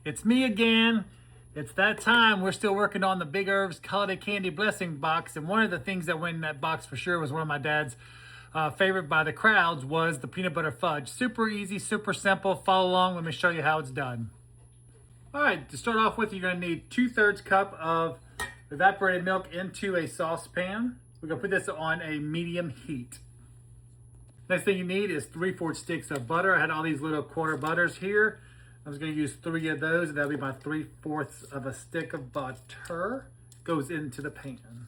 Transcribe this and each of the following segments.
It's me again. It's that time. We're still working on the Big Irvs Holiday Candy Blessing box. And one of the things that went in that box for sure was one of my dad's favorite by the crowds was the peanut butter fudge. Super easy, super simple. Follow along. Let me show you how it's done. All right, to start off with, you're going to need 2/3 cup of evaporated milk into a saucepan. We're going to put this on a medium heat. Next thing you need is 3/4 sticks of butter. I had all these little quarter butters here. I was going to use 3 of those, and that'll be my 3/4 of a stick of butter. Goes into the pan.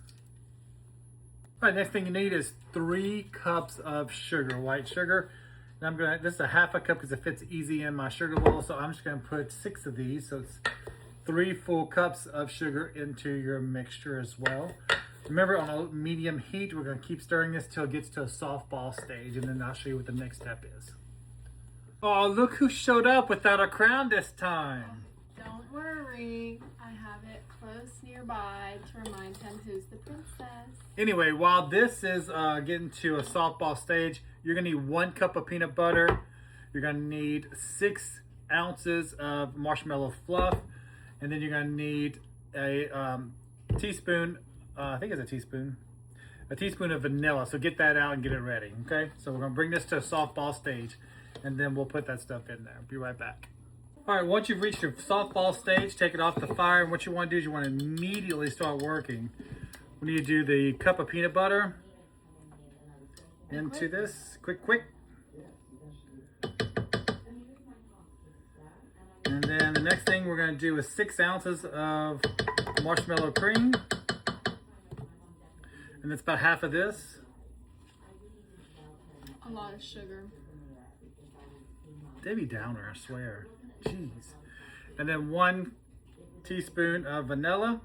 All right, next thing you need is 3 cups of sugar, white sugar. And this is a 1/2 cup because it fits easy in my sugar bowl, so I'm just going to put 6 of these. So it's 3 full cups of sugar into your mixture as well. Remember, on a medium heat, we're going to keep stirring this till it gets to a soft ball stage, and then I'll show you what the next step is. Oh, look who showed up without a crown this time. Don't worry, I have it close nearby to remind him who's the princess. Anyway, while this is getting to a softball stage, you're going to need 1 cup of peanut butter. You're going to need 6 ounces of marshmallow fluff. And then you're going to need a teaspoon, I think it's a teaspoon of vanilla. So get that out and get it ready, okay? So we're going to bring this to a softball stage, and then we'll put that stuff in there. Be right back. All right, once you've reached your softball stage, take it off the fire. And what you want to do is you want to immediately start working. We need to do the cup of peanut butter into this. Quick. And then the next thing we're going to do is 6 ounces of marshmallow cream. And it's about half of this. A lot of sugar. Debbie Downer, I swear. Jeez. And then 1 teaspoon of vanilla.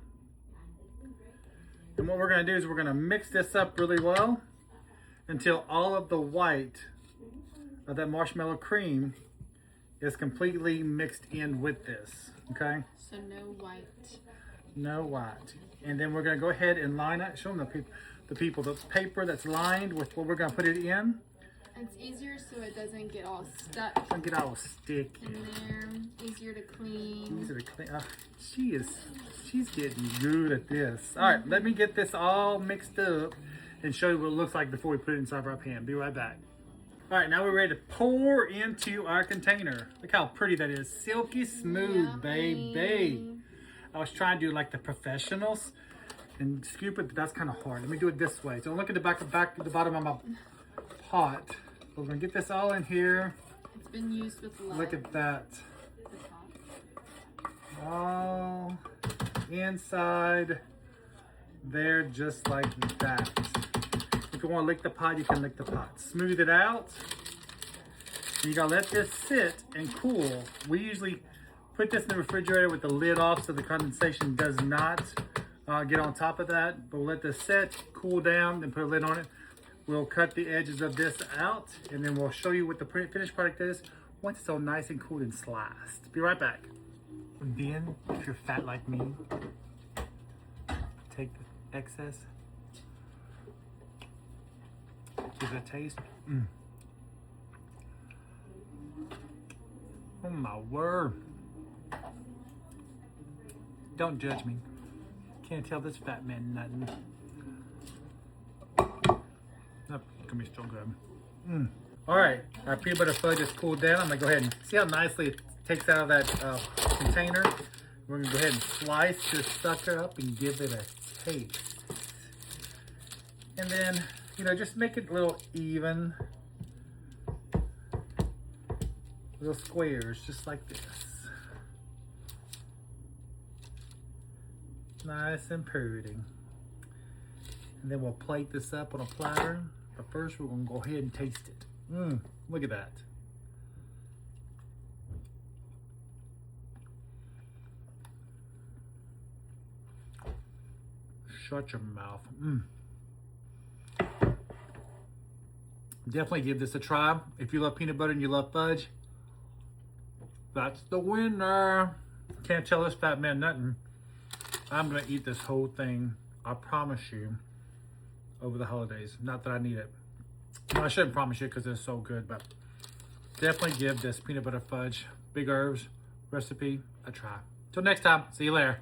And what we're going to do is we're going to mix this up really well until all of the white of that marshmallow cream is completely mixed in with this. Okay? So no white. No white. And then we're going to go ahead and line it. Show them the people the paper that's lined with what we're going to put it in. It's easier so it doesn't get all stuck. Don't get all sticky. In there. Easier to clean. Easier to clean. She's getting good at this. All right, let me get this all mixed up and show you what it looks like before we put it inside our pan. Be right back. All right, now we're ready to pour into our container. Look how pretty that is. Silky smooth, baby. I was trying to do like the professionals and scoop it, but that's kind of hard. Let me do it this way. So look at the the bottom of my pot. So we're gonna get this all in here. It's been used with love. Look at that. All inside there, just like that. If you want to lick the pot, you can lick the pot. Smooth it out. And you gotta let this sit and cool. We usually put this in the refrigerator with the lid off so the condensation does not get on top of that. But we'll let this set, cool down, then put a lid on it. We'll cut the edges of this out, and then we'll show you what the finished product is once it's all nice and cool and sliced. Be right back. And then, if you're fat like me, take the excess. Give it a taste. Oh my word. Don't judge me. Can't tell this fat man nothing. That's gonna be so good. All right, our peanut butter fudge is cooled down. I'm gonna go ahead and see how nicely it takes out of that container. We're gonna go ahead and slice this sucker up and give it a taste. And then, just make it a little even. Little squares, just like this. Nice and pretty. And then we'll plate this up on a platter. But first, we're gonna go ahead and taste it. Look at that. Shut your mouth. Definitely give this a try. If you love peanut butter and you love fudge, that's the winner. Can't tell this fat man nothing. I'm gonna eat this whole thing, I promise you, over the holidays. Not that I need it. Well, I shouldn't promise you because it's so good, but definitely give this peanut butter fudge Big Irvs recipe a try. Till next time, see you later.